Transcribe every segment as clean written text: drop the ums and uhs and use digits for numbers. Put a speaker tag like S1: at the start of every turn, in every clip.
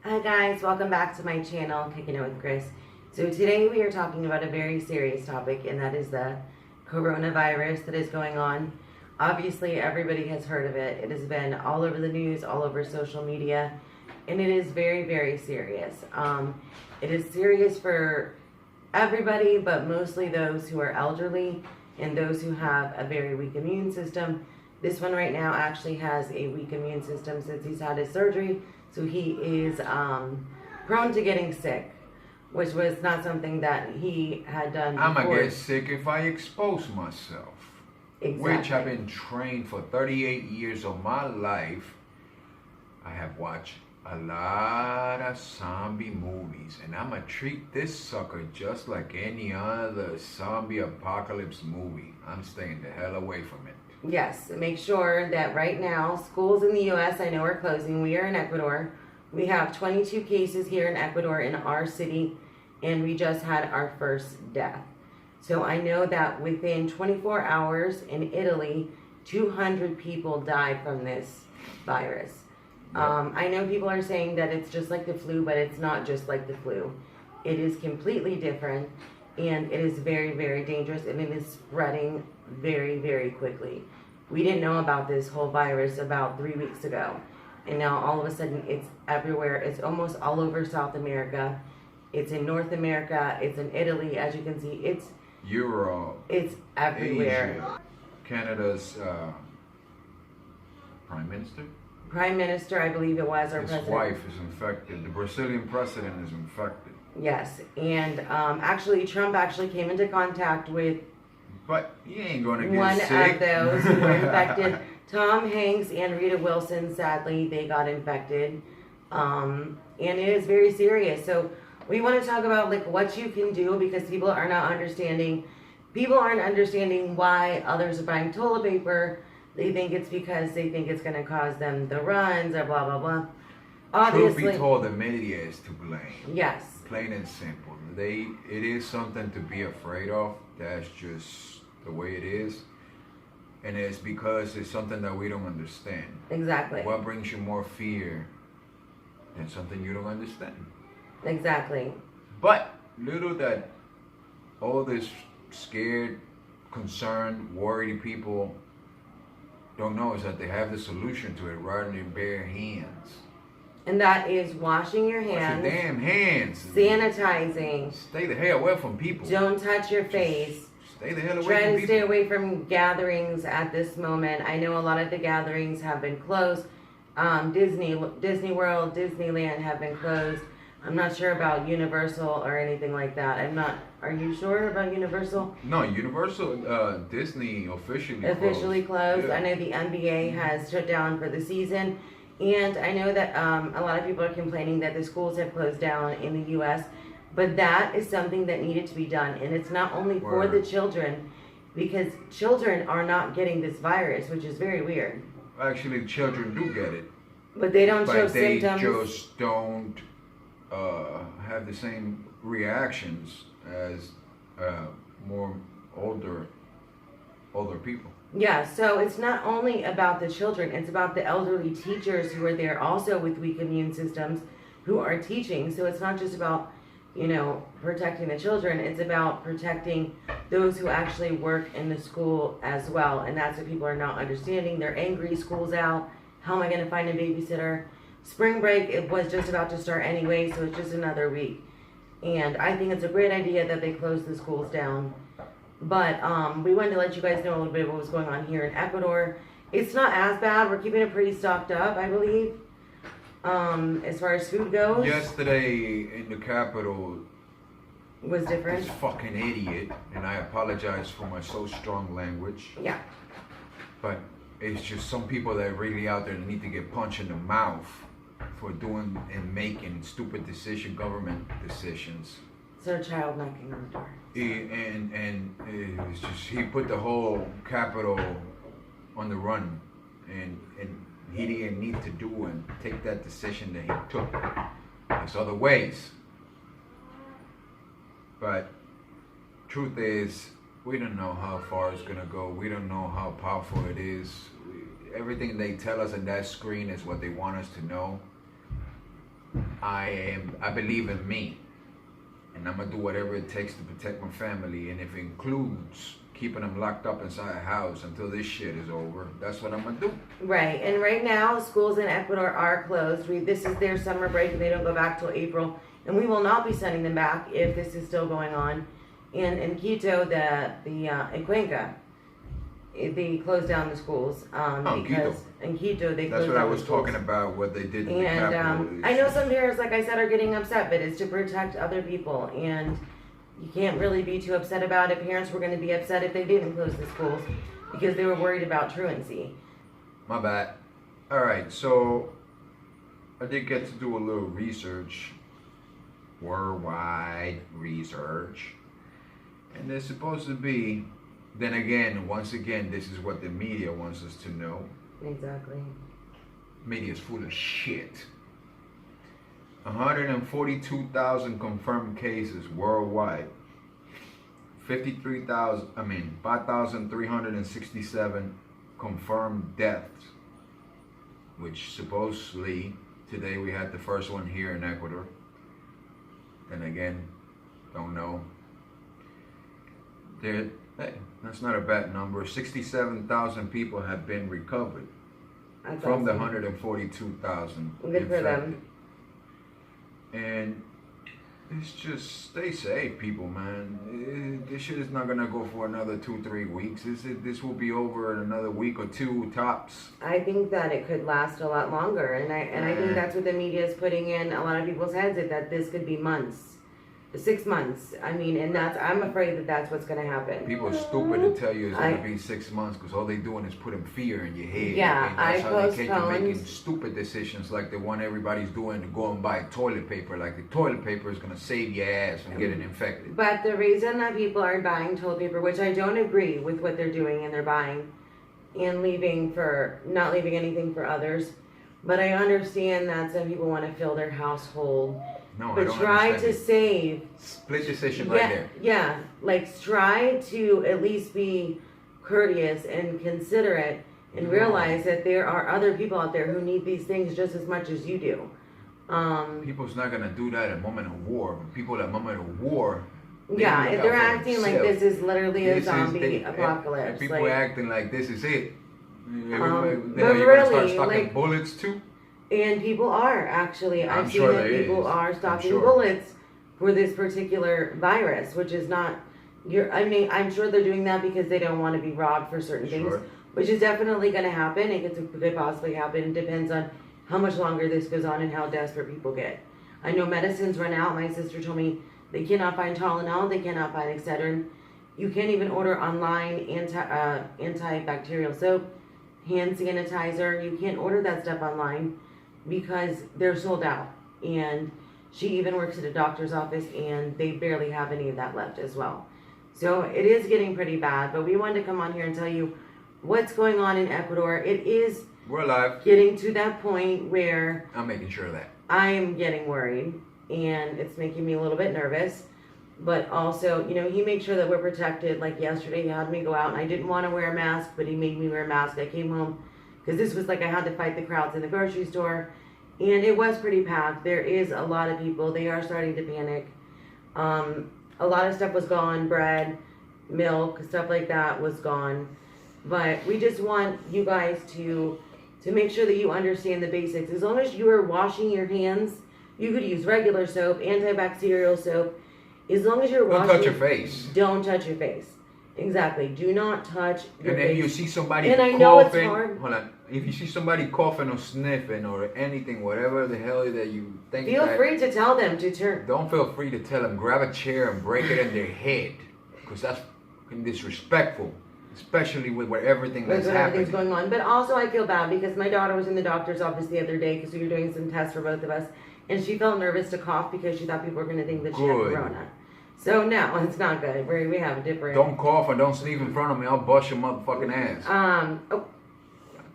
S1: Hi guys, welcome back to my channel, Kicking It with Chris. So today we are talking about a very serious topic, and that is the coronavirus that is going on. Obviously everybody has heard of it. It has been all over the news, all over social media, and it is very, very serious. It is serious for everybody, but mostly those who are elderly and those who have a very weak immune system. This one right now actually has a weak immune system since he's had his surgery. So he is prone to getting sick, which was not something that he had done before.
S2: I'm going to get sick if I expose myself.
S1: Exactly.
S2: Which I've been trained for 38 years of my life. I have watched a lot of zombie movies. And I'm going to treat this sucker just like any other zombie apocalypse movie. I'm staying the hell away from it.
S1: Yes, make sure that right now, schools in the U.S. I know are closing. We are in Ecuador. We have 22 cases here in Ecuador in our city, and we just had our first death. So I know that within 24 hours in Italy, 200 people died from this virus.
S2: Yep.
S1: I know people are saying that it's just like the flu, but it's not just like the flu. It is completely different, and it is very, very dangerous, and it is spreading very, very quickly. We didn't know about this whole virus about 3 weeks ago, and now all of a sudden it's everywhere. It's almost all over South America. It's in North America. It's in Italy, as you can see. It's
S2: Europe.
S1: It's everywhere.
S2: Asia. Canada's Prime Minister?
S1: Prime Minister, I believe it was, or
S2: His
S1: president.
S2: wife is infected. The Brazilian president is infected.
S1: Yes, and actually Trump actually came into contact with
S2: But he ain't going to get
S1: one
S2: sick.
S1: of those who were infected. Tom Hanks and Rita Wilson, sadly, they got infected. And it is very serious. So we want to talk about like what you can do, because people are not understanding. People aren't understanding why others are buying toilet paper. They think it's because they think it's going to cause them the runs or blah, blah, blah. Obviously,
S2: Truth be told, the media is to blame.
S1: yes.
S2: Plain and simple. It is something to be afraid of. That's just the way it is. And it's because it's something that we don't understand.
S1: Exactly.
S2: What brings you more fear than something you don't understand?
S1: Exactly.
S2: But little that all this scared, concerned, worried people don't know is that they have the solution to it right in their bare hands.
S1: And that is washing your hands.
S2: Wash your damn hands.
S1: Sanitizing.
S2: Stay the hell away from people.
S1: Don't touch your face.
S2: Stay the hell away
S1: Try
S2: from
S1: to
S2: people.
S1: stay away from gatherings at this moment. I know a lot of the gatherings have been closed. Disney World, Disneyland have been closed. I'm not sure about Universal or anything like that. Are you sure about Universal?
S2: No, Universal, Disney officially
S1: closed.
S2: Yeah.
S1: I know the NBA has shut down for the season. And I know that a lot of people are complaining that the schools have closed down in the U.S., but that is something that needed to be done. And it's not only for the children, because children are not getting this virus, which is very weird.
S2: Actually, children do get it.
S1: But they don't show
S2: But they
S1: symptoms.
S2: just don't have the same reactions as more older people.
S1: Yeah, so it's not only about the children, it's about the elderly teachers who are there also with weak immune systems who are teaching. So it's not just about, protecting the children, it's about protecting those who actually work in the school as well. And that's what people are not understanding. They're angry, school's out, how am I going to find a babysitter? Spring break, it was just about to start anyway, so it's just another week. And I think it's a great idea that they close the schools down. But we wanted to let you guys know a little bit of what was going on here in Ecuador. It's not as bad. We're keeping it pretty stocked up, I believe, as far as food goes.
S2: Yesterday in the capital
S1: Was different.
S2: this fucking idiot, and I apologize for my so strong language,
S1: Yeah.
S2: but it's just some people that are really out there that need to get punched in the mouth for doing and making stupid government decisions.
S1: So a child knocking on the door.
S2: And it was just, he put the whole capital on the run, and he didn't need to do and take that decision that he took. There's other ways, but truth is, we don't know how far it's gonna go. We don't know how powerful it is. Everything they tell us on that screen is what they want us to know. I believe in me, and I'm gonna do whatever it takes to protect my family, and if it includes keeping them locked up inside a house until this shit is over, that's what I'm gonna do.
S1: Right, and right now schools in Ecuador are closed. This is their summer break, and they don't go back till April. And we will not be sending them back if this is still going on. And in Quito, in Cuenca, they closed down the schools because
S2: Quito.
S1: in Quito they
S2: That's
S1: closed
S2: what I
S1: down
S2: was
S1: the schools.
S2: talking about. What they did in the
S1: And
S2: capital.
S1: I know some parents, like I said, are getting upset, but it's to protect other people. And you can't really be too upset about it. Parents were going to be upset if they didn't close the schools because they were worried about truancy.
S2: My bad. All right, so I did get to do a little research, worldwide research, and there's supposed to be. Then again, once again, this is what the media wants us to know.
S1: Exactly.
S2: Media's full of shit. 142,000 confirmed cases worldwide. 5,367 confirmed deaths, which supposedly today we had the first one here in Ecuador. Then again, don't know. Hey, that's not a bad number. 67,000 people have been recovered
S1: That's
S2: from the
S1: awesome.
S2: 142,000
S1: Good for them.
S2: And it's just stay safe, people, man. This shit is not gonna go for another 2-3 weeks. This will be over in another week or two tops.
S1: I think that it could last a lot longer, and I think that's what the media is putting in a lot of people's heads, is that this could be months, 6 months. I mean, and I'm afraid that that's what's going to happen.
S2: People are stupid to tell you it's gonna be 6 months because all they doing is putting fear in your head.
S1: Yeah,
S2: and that's how they get you
S1: postponed.
S2: making stupid decisions like the one everybody's doing to go and buy toilet paper. Like the toilet paper is gonna save your ass from getting infected.
S1: But the reason that people are buying toilet paper, which I don't agree with what they're doing, and they're buying and not leaving anything for others, but I understand that some people want to fill their household.
S2: No, I
S1: But
S2: don't
S1: try
S2: understand
S1: to
S2: it.
S1: save.
S2: Split decision right there.
S1: Yeah, like try to at least be courteous and considerate and realize that there are other people out there who need these things just as much as you do.
S2: People's not gonna do that at a moment of war. People at a moment of war.
S1: Yeah,
S2: look
S1: if
S2: out
S1: they're
S2: for
S1: acting like
S2: themselves.
S1: this is literally a
S2: This is-
S1: zombie apocalypse.
S2: And people
S1: like,
S2: acting like this is it.
S1: but
S2: You're gonna start
S1: really,
S2: stocking
S1: like-
S2: bullets too.
S1: and people are actually.
S2: I'm
S1: I've
S2: sure
S1: seen that
S2: there
S1: people
S2: is.
S1: are
S2: I'm
S1: stocking
S2: sure.
S1: bullets for this particular virus, which is not. I mean, I'm sure they're doing that because they don't want to be robbed for certain things,
S2: Sure.
S1: which is definitely going to happen. It could possibly happen. It depends on how much longer this goes on and how desperate people get. I know medicines run out. My sister told me they cannot find Tylenol, they cannot find Excedrin. You can't even order online antibacterial soap, hand sanitizer. You can't order that stuff online because they're sold out. And she even works at a doctor's office and they barely have any of that left as well. So it is getting pretty bad, but we wanted to come on here and tell you what's going on in Ecuador. It is
S2: We're alive.
S1: getting to that point where
S2: I'm making sure of that.
S1: I am getting worried and it's making me a little bit nervous. But also, he makes sure that we're protected. Like yesterday, he had me go out and I didn't want to wear a mask, but he made me wear a mask. I came home because this was like I had to fight the crowds in the grocery store. And it was pretty packed. There is a lot of people. They are starting to panic. A lot of stuff was gone. Bread, milk, stuff like that was gone. But we just want you guys to make sure that you understand the basics. As long as you are washing your hands, you could use regular soap, antibacterial soap. As long as you're
S2: Don't
S1: washing,
S2: touch your face.
S1: Don't touch your face. Exactly. Do not touch your
S2: And then
S1: face.
S2: you see somebody
S1: And I
S2: coughing.
S1: know it's hard.
S2: Hold on. If you see somebody coughing or sniffing or anything, whatever the hell that you think,
S1: Feel
S2: that,
S1: free to tell them to turn.
S2: don't feel free to tell them. Grab a chair and break it in their head, because that's fucking disrespectful, especially with where everything that's
S1: When everything's
S2: happening.
S1: going on. But also I feel bad because my daughter was in the doctor's office the other day because we were doing some tests for both of us. And she felt nervous to cough because she thought people were going to think that she had
S2: Good.
S1: corona. So no, it's not good. We have a different...
S2: Don't cough and don't sneeze in front of me. I'll bust your motherfucking ass. God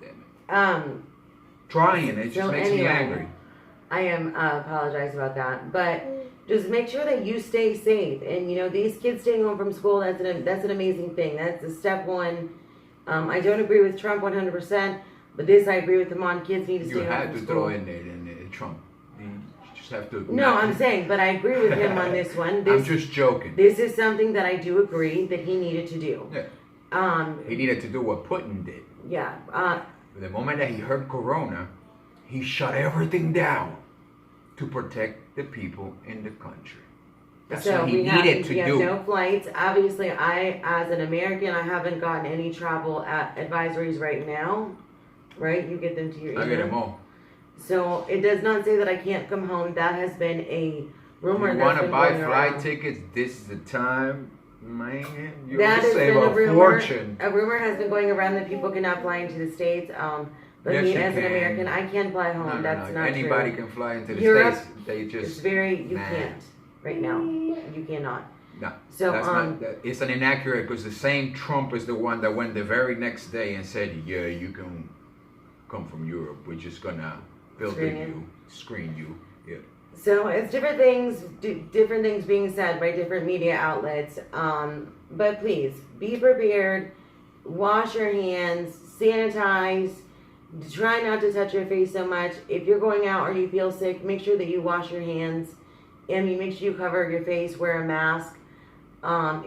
S2: damn it. Trying it
S1: So
S2: just makes me
S1: anyway,
S2: angry.
S1: I am apologize about that. But just make sure that you stay safe. And these kids staying home from school, that's an amazing thing. That's the step one. I don't agree with Trump 100%, but this I agree with him on. Kids need to
S2: You
S1: stay home
S2: had
S1: from
S2: to
S1: school.
S2: throw in there Trump. just have to.
S1: No, I'm saying, but I agree with him on this one.
S2: I'm just joking.
S1: This is something that I do agree that he needed to do.
S2: Yeah. He needed to do what Putin did.
S1: Yeah.
S2: The moment that he heard Corona, he shut everything down to protect the people in the country. That's what he needed to do.
S1: No flights. Obviously, I, as an American, I haven't gotten any travel advisories right now. Right? You get them to your email.
S2: I get them all.
S1: So it does not say that I can't come home. That has been a rumor.
S2: If you want to buy flight tickets, this is the time, man. You're
S1: going
S2: to save a fortune.
S1: A rumor has been going around that people cannot fly into the States. But
S2: yes,
S1: me as an American, I can fly home.
S2: No,
S1: That's not
S2: Anybody
S1: true.
S2: can fly into the
S1: Europe,
S2: States. They just
S1: you can't right now. You cannot.
S2: No.
S1: So
S2: it's an inaccurate because the same Trump is the one that went the very next day and said, yeah, you can come from Europe. We're just gonna screen you. Yeah.
S1: So it's different things being said by different media outlets. But please be prepared. Wash your hands. Sanitize. Try not to touch your face so much. If you're going out or you feel sick, make sure that you wash your hands. And you make sure you cover your face. Wear a mask.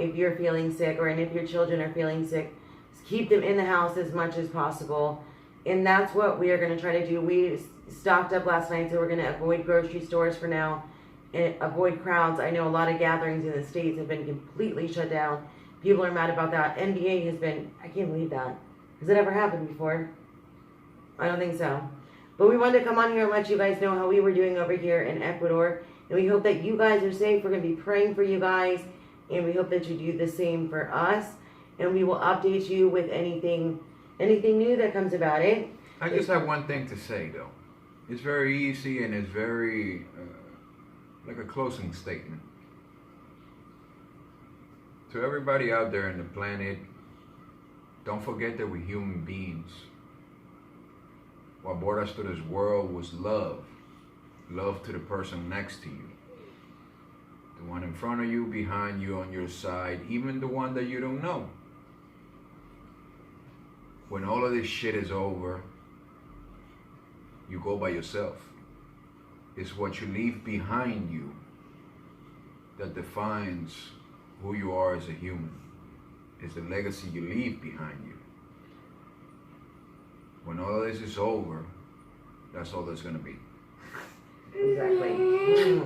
S1: If you're feeling sick, and if your children are feeling sick, keep them in the house as much as possible. And that's what we are going to try to do. We stocked up last night, so we're going to avoid grocery stores for now and avoid crowds. I know a lot of gatherings in the States have been completely shut down. People are mad about that. NBA has been, I can't believe that. Has it ever happened before? I don't think so. But we wanted to come on here and let you guys know how we were doing over here in Ecuador. And we hope that you guys are safe. We're going to be praying for you guys. And we hope that you do the same for us. And we will update you with anything new that comes about it.
S2: I just have one thing to say, though. It's very easy and it's very like a closing statement. To everybody out there on the planet, don't forget that we're human beings. What brought us to this world was love. Love to the person next to you. The one in front of you, behind you, on your side, even the one that you don't know. When all of this shit is over, you go by yourself. It's what you leave behind you that defines who you are as a human. It's the legacy you leave behind you. When all of this is over, that's all there's gonna be.
S1: Exactly.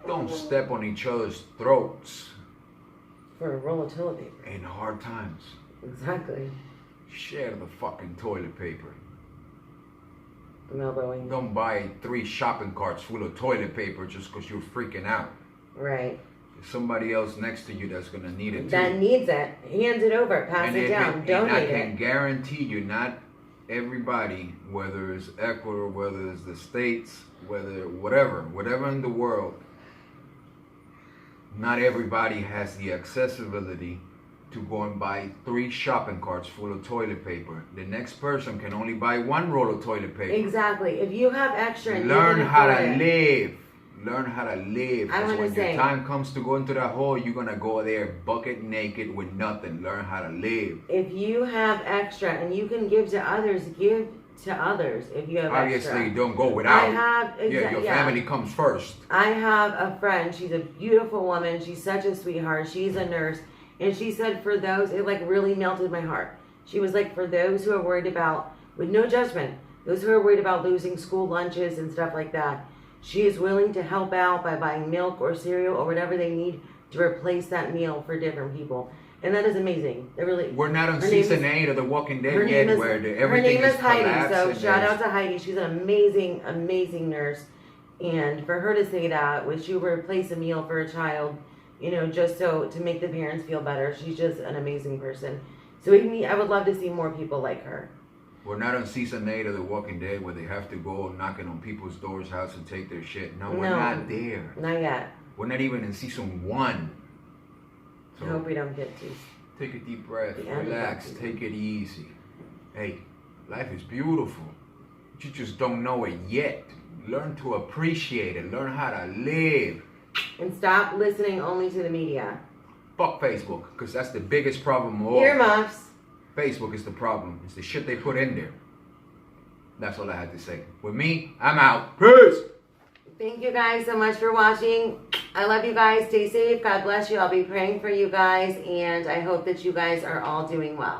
S2: Don't step on each other's throats.
S1: For a roll of toilet paper.
S2: In hard times.
S1: Exactly.
S2: Share the fucking toilet paper.
S1: I'm elbowing.
S2: Don't buy 3 shopping carts full of toilet paper just because you're freaking out.
S1: Right.
S2: There's somebody else next to you that's going to need it too.
S1: That needs it. Hands it over. Pass it down. Donate it.
S2: I can guarantee you, not everybody, whether it's Ecuador, whether it's the States, whatever in the world, not everybody has the accessibility to go and buy 3 shopping carts full of toilet paper. The next person can only buy 1 roll of toilet paper.
S1: Exactly. If you have extra,
S2: learn how to live. Learn how to live. Because when
S1: your
S2: time comes to go into that hole, you're gonna go there bucket naked with nothing. Learn how to live.
S1: If you have extra and you can give to others, give to others. If you have
S2: obviously
S1: extra.
S2: Don't go without.
S1: I have
S2: your family comes first.
S1: I have a friend. She's a beautiful woman. She's such a sweetheart. She's a nurse. And she said for those, it like really melted my heart. She was like, for those who are worried about, with no judgment, those who are worried about losing school lunches and stuff like that, she is willing to help out by buying milk or cereal or whatever they need to replace that meal for different people. And that is amazing. It really.
S2: We're not on season 8 of The Walking Dead yet, where everything is
S1: Heidi.
S2: collapsing.
S1: So shout out to Heidi. She's an amazing, amazing nurse. And for her to say that, when she would replace a meal for a child, you know, just so to make the parents feel better, she's just an amazing person. So I would love to see more people like her.
S2: We're not on season 8 of The Walking Dead where they have to go knocking on people's doors' house and take their shit. No, we're not there.
S1: Not yet.
S2: We're not even in season 1. So
S1: I hope we don't get to.
S2: Take a deep breath, relax, take it easy. Hey, life is beautiful. You just don't know it yet. Learn to appreciate it. Learn how to live.
S1: And stop listening only to the media.
S2: Fuck Facebook, because that's the biggest problem of all.
S1: Earmuffs.
S2: Facebook is the problem. It's the shit they put in there. That's all I had to say. With me, I'm out. Peace!
S1: Thank you guys so much for watching. I love you guys. Stay safe. God bless you. I'll be praying for you guys, and I hope that you guys are all doing well.